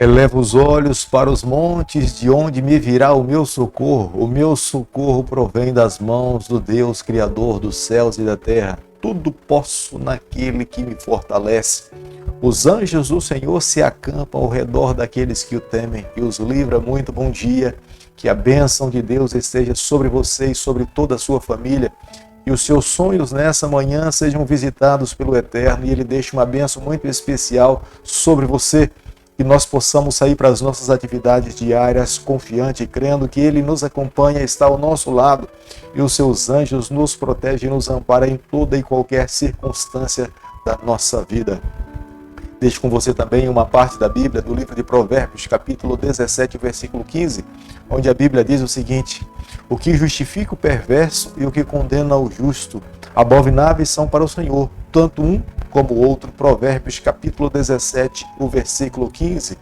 Eleva os olhos para os montes, de onde me virá o meu socorro. O meu socorro provém das mãos do Deus Criador dos céus e da terra. Tudo posso naquele que me fortalece. Os anjos do Senhor se acampam ao redor daqueles que o temem e os livra. Muito bom dia. Que a bênção de Deus esteja sobre você e sobre toda a sua família. E os seus sonhos nessa manhã sejam visitados pelo Eterno e Ele deixe uma bênção muito especial sobre você. Que nós possamos sair para as nossas atividades diárias confiante, crendo que Ele nos acompanha, está ao nosso lado e os seus anjos nos protegem e nos amparam em toda e qualquer circunstância da nossa vida. Deixo com você também uma parte da Bíblia, do livro de Provérbios, capítulo 17, versículo 15, onde a Bíblia diz o seguinte: o que justifica o perverso e o que condena o justo, abomináveis são para o Senhor, tanto um como o outro. Provérbios, capítulo 17, o versículo 15.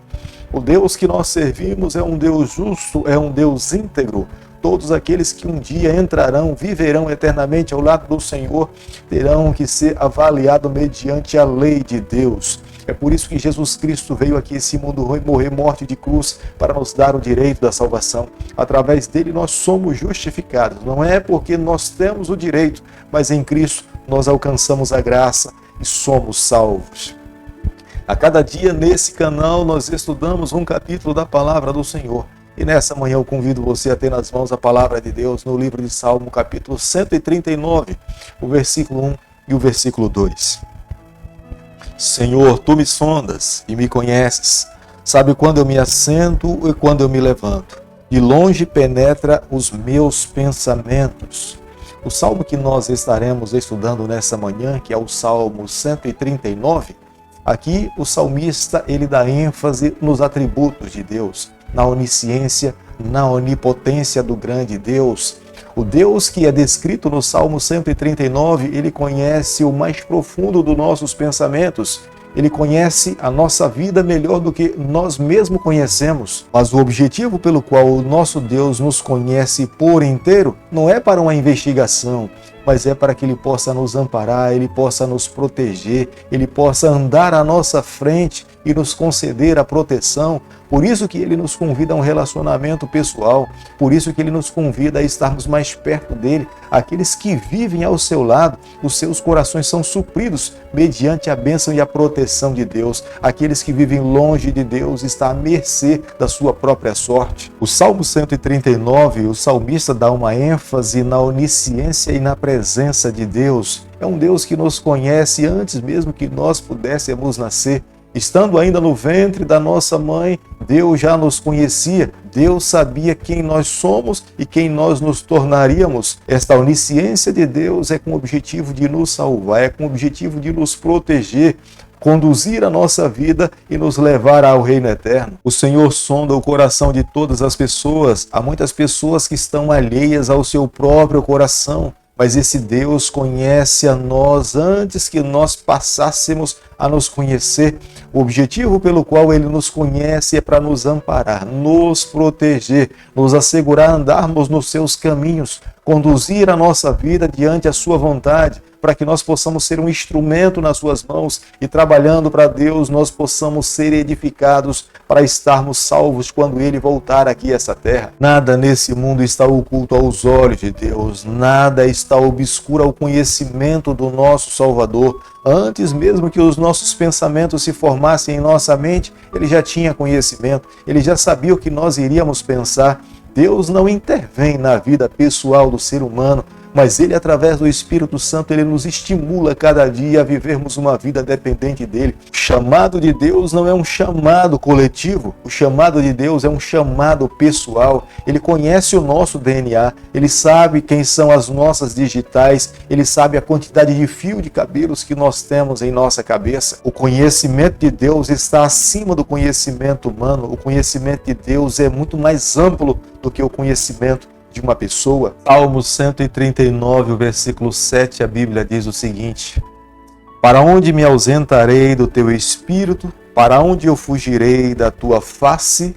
O Deus que nós servimos é um Deus justo, é um Deus íntegro. Todos aqueles que um dia entrarão, viverão eternamente ao lado do Senhor, terão que ser avaliados mediante a lei de Deus. É por isso que Jesus Cristo veio aqui a esse mundo morrer morte de cruz para nos dar o direito da salvação. Através dele nós somos justificados. Não é porque nós temos o direito, mas em Cristo nós alcançamos a graça e somos salvos. A cada dia nesse canal nós estudamos um capítulo da palavra do Senhor. E nessa manhã eu convido você a ter nas mãos a palavra de Deus no livro de Salmo, capítulo 139, o versículo 1 e o versículo 2. Senhor, tu me sondas e me conheces, sabe quando eu me assento e quando eu me levanto. De longe penetra os meus pensamentos. O salmo que nós estaremos estudando nessa manhã, que é o Salmo 139, aqui o salmista ele dá ênfase nos atributos de Deus, na onisciência, na onipotência do grande Deus. O Deus que é descrito no Salmo 139, ele conhece o mais profundo dos nossos pensamentos. Ele conhece a nossa vida melhor do que nós mesmos conhecemos. Mas o objetivo pelo qual o nosso Deus nos conhece por inteiro não é para uma investigação, mas é para que Ele possa nos amparar, Ele possa nos proteger, Ele possa andar à nossa frente e nos conceder a proteção. Por isso que Ele nos convida a um relacionamento pessoal, por isso que Ele nos convida a estarmos mais perto dEle. Aqueles que vivem ao seu lado, os seus corações são supridos mediante a bênção e a proteção de Deus. Aqueles que vivem longe de Deus estão à mercê da sua própria sorte. O Salmo 139, o salmista dá uma ênfase na onisciência e na presença de Deus. É um Deus que nos conhece antes mesmo que nós pudéssemos nascer. Estando ainda no ventre da nossa mãe, Deus já nos conhecia. Deus sabia quem nós somos e quem nós nos tornaríamos. Esta onisciência de Deus é com o objetivo de nos salvar, é com o objetivo de nos proteger, conduzir a nossa vida e nos levar ao reino eterno. O Senhor sonda o coração de todas as pessoas. Há muitas pessoas que estão alheias ao seu próprio coração. Mas esse Deus conhece a nós antes que nós passássemos a nos conhecer. O objetivo pelo qual Ele nos conhece é para nos amparar, nos proteger, nos assegurar andarmos nos seus caminhos, conduzir a nossa vida diante a sua vontade, para que nós possamos ser um instrumento nas suas mãos e trabalhando para Deus nós possamos ser edificados para estarmos salvos quando Ele voltar aqui a essa terra. Nada nesse mundo está oculto aos olhos de Deus, nada está obscuro ao conhecimento do nosso Salvador. Antes mesmo que os nossos pensamentos se formassem em nossa mente, Ele já tinha conhecimento, Ele já sabia o que nós iríamos pensar. Deus não intervém na vida pessoal do ser humano, mas Ele, através do Espírito Santo, Ele nos estimula cada dia a vivermos uma vida dependente dEle. O chamado de Deus não é um chamado coletivo, o chamado de Deus é um chamado pessoal. Ele conhece o nosso DNA, Ele sabe quem são as nossas digitais, Ele sabe a quantidade de fio de cabelos que nós temos em nossa cabeça. O conhecimento de Deus está acima do conhecimento humano. O conhecimento de Deus é muito mais amplo do que o conhecimento de uma pessoa. Salmo 139, o versículo 7, a Bíblia diz o seguinte: para onde me ausentarei do teu espírito? Para onde eu fugirei da tua face?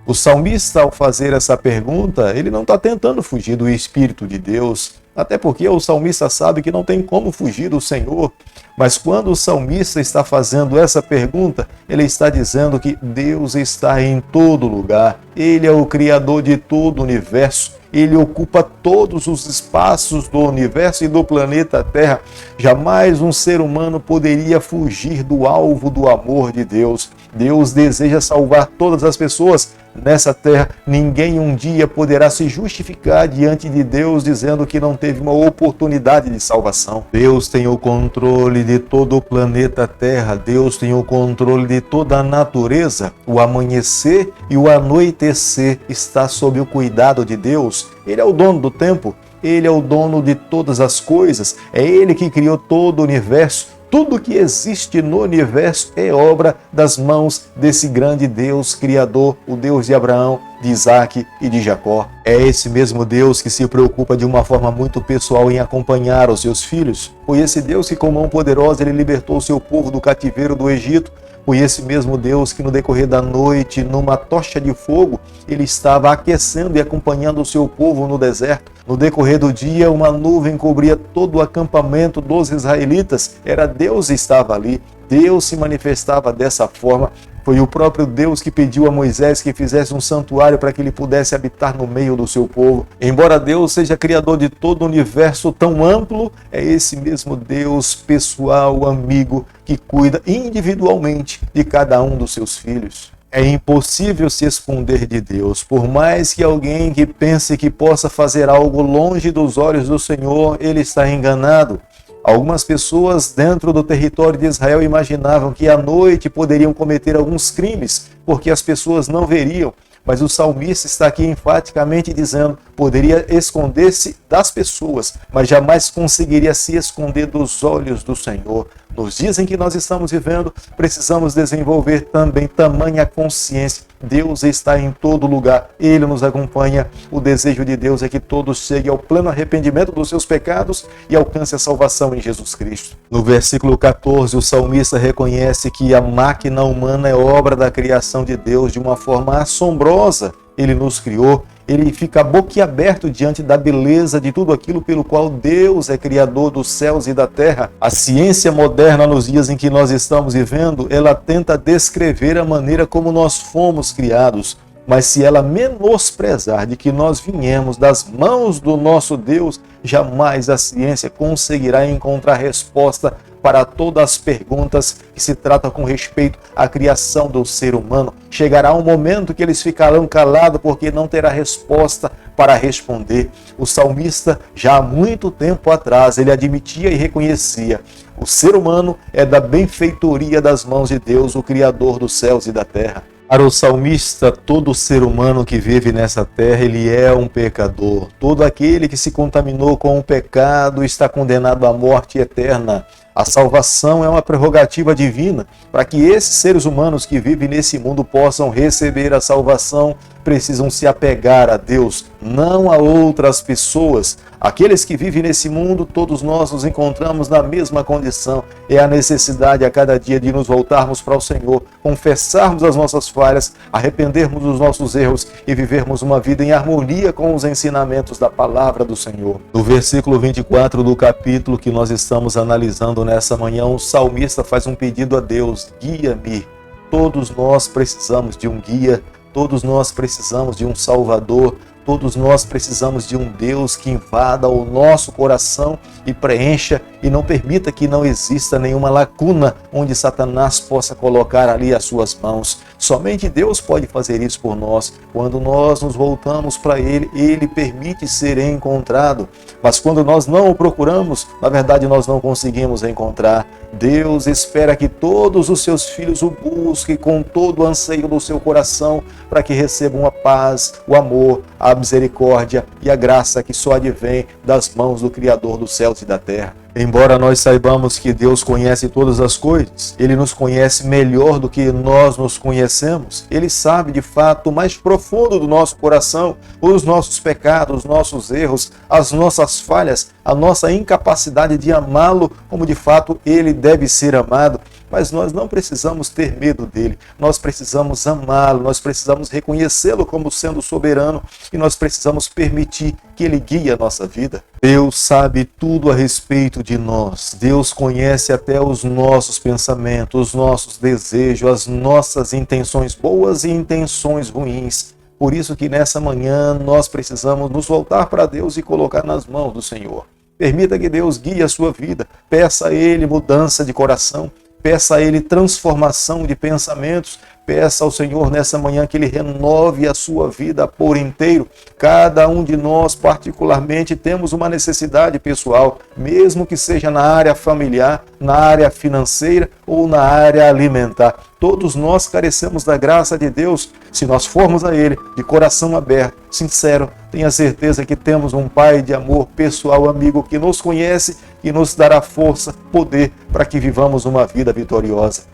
O salmista, ao fazer essa pergunta, ele não está tentando fugir do Espírito de Deus, até porque o salmista sabe que não tem como fugir do Senhor. Mas quando o salmista está fazendo essa pergunta, ele está dizendo que Deus está em todo lugar. Ele é o Criador de todo o universo. Ele ocupa todos os espaços do universo e do planeta Terra. Jamais um ser humano poderia fugir do alvo do amor de Deus. Deus deseja salvar todas as pessoas nessa terra. Ninguém um dia poderá se justificar diante de Deus dizendo que não teve uma oportunidade de salvação. Deus tem o controle de todo o planeta Terra. Deus tem o controle de toda a natureza. O amanhecer e o anoitecer está sob o cuidado de Deus. Ele é o dono do tempo. Ele é o dono de todas as coisas. É Ele que criou todo o universo. Tudo que existe no universo é obra das mãos desse grande Deus Criador, o Deus de Abraão, de Isaac e de Jacó. É esse mesmo Deus que se preocupa de uma forma muito pessoal em acompanhar os seus filhos. Foi esse Deus que com mão poderosa ele libertou o seu povo do cativeiro do Egito. Foi esse mesmo Deus que no decorrer da noite, numa tocha de fogo, ele estava aquecendo e acompanhando o seu povo no deserto. No decorrer do dia, uma nuvem cobria todo o acampamento dos israelitas. Era Deus que estava ali. Deus se manifestava dessa forma. Foi o próprio Deus que pediu a Moisés que fizesse um santuário para que ele pudesse habitar no meio do seu povo. Embora Deus seja criador de todo o universo tão amplo, é esse mesmo Deus pessoal, amigo, que cuida individualmente de cada um dos seus filhos. É impossível se esconder de Deus. Por mais que alguém que pense que possa fazer algo longe dos olhos do Senhor, ele está enganado. Algumas pessoas dentro do território de Israel imaginavam que à noite poderiam cometer alguns crimes, porque as pessoas não veriam. Mas o salmista está aqui enfaticamente dizendo, poderia esconder-se das pessoas, mas jamais conseguiria se esconder dos olhos do Senhor. Nos dias em que nós estamos vivendo, precisamos desenvolver também tamanha consciência. Deus está em todo lugar, Ele nos acompanha. O desejo de Deus é que todos cheguem ao pleno arrependimento dos seus pecados e alcancem a salvação em Jesus Cristo. No versículo 14, o salmista reconhece que a máquina humana é obra da criação de Deus de uma forma assombrosa. Ele nos criou. Ele fica boquiaberto diante da beleza de tudo aquilo pelo qual Deus é criador dos céus e da terra. A ciência moderna, nos dias em que nós estamos vivendo, ela tenta descrever a maneira como nós fomos criados. Mas se ela menosprezar de que nós viemos das mãos do nosso Deus, jamais a ciência conseguirá encontrar resposta para todas as perguntas que se tratam com respeito à criação do ser humano. Chegará um momento que eles ficarão calados porque não terá resposta para responder. O salmista, já há muito tempo atrás, ele admitia e reconhecia: o ser humano é da benfeitoria das mãos de Deus, o Criador dos céus e da terra. Para o salmista, todo ser humano que vive nessa terra, ele é um pecador. Todo aquele que se contaminou com o pecado está condenado à morte eterna. A salvação é uma prerrogativa divina. Para que esses seres humanos que vivem nesse mundo possam receber a salvação, precisam se apegar a Deus, não a outras pessoas. Aqueles que vivem nesse mundo, todos nós nos encontramos na mesma condição. É a necessidade a cada dia de nos voltarmos para o Senhor, confessarmos as nossas falhas, arrependermos dos nossos erros e vivermos uma vida em harmonia com os ensinamentos da palavra do Senhor. No versículo 24 do capítulo que nós estamos analisando nessa manhã, o salmista faz um pedido a Deus: guia-me. Todos nós precisamos de um guia, todos nós precisamos de um Salvador, todos nós precisamos de um Deus que invada o nosso coração e preencha e não permita que não exista nenhuma lacuna onde Satanás possa colocar ali as suas mãos. Somente Deus pode fazer isso por nós. Quando nós nos voltamos para Ele, Ele permite ser encontrado. Mas quando nós não o procuramos, na verdade nós não conseguimos encontrar. Deus espera que todos os seus filhos o busquem com todo o anseio do seu coração para que recebam a paz, o amor, a misericórdia e a graça que só advém das mãos do Criador dos céus e da terra. Embora nós saibamos que Deus conhece todas as coisas, Ele nos conhece melhor do que nós nos conhecemos. Ele sabe de fato o mais profundo do nosso coração, os nossos pecados, os nossos erros, as nossas falhas, a nossa incapacidade de amá-lo como de fato Ele deve ser amado. Mas nós não precisamos ter medo dele, nós precisamos amá-lo, nós precisamos reconhecê-lo como sendo soberano e nós precisamos permitir que ele guie a nossa vida. Deus sabe tudo a respeito de nós. Deus conhece até os nossos pensamentos, os nossos desejos, as nossas intenções boas e intenções ruins. Por isso que nessa manhã nós precisamos nos voltar para Deus e colocar nas mãos do Senhor. Permita que Deus guie a sua vida. Peça a Ele mudança de coração. Peça a Ele transformação de pensamentos. Peça ao Senhor nessa manhã que Ele renove a sua vida por inteiro. Cada um de nós, particularmente, temos uma necessidade pessoal, mesmo que seja na área familiar, na área financeira ou na área alimentar. Todos nós carecemos da graça de Deus. Se nós formos a Ele de coração aberto, sincero, tenha certeza que temos um Pai de amor pessoal, amigo, que nos conhece e nos dará força, poder para que vivamos uma vida vitoriosa.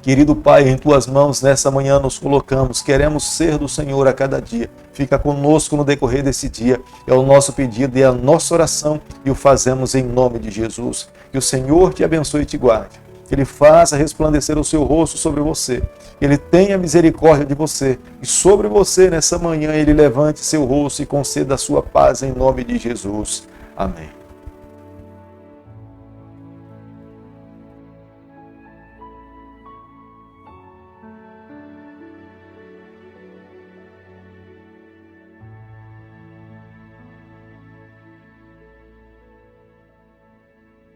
Querido Pai, em Tuas mãos nessa manhã nos colocamos, queremos ser do Senhor a cada dia. Fica conosco no decorrer desse dia, é o nosso pedido e a nossa oração e o fazemos em nome de Jesus. Que o Senhor te abençoe e te guarde, que Ele faça resplandecer o seu rosto sobre você, que Ele tenha misericórdia de você e sobre você nessa manhã Ele levante seu rosto e conceda a sua paz em nome de Jesus. Amém.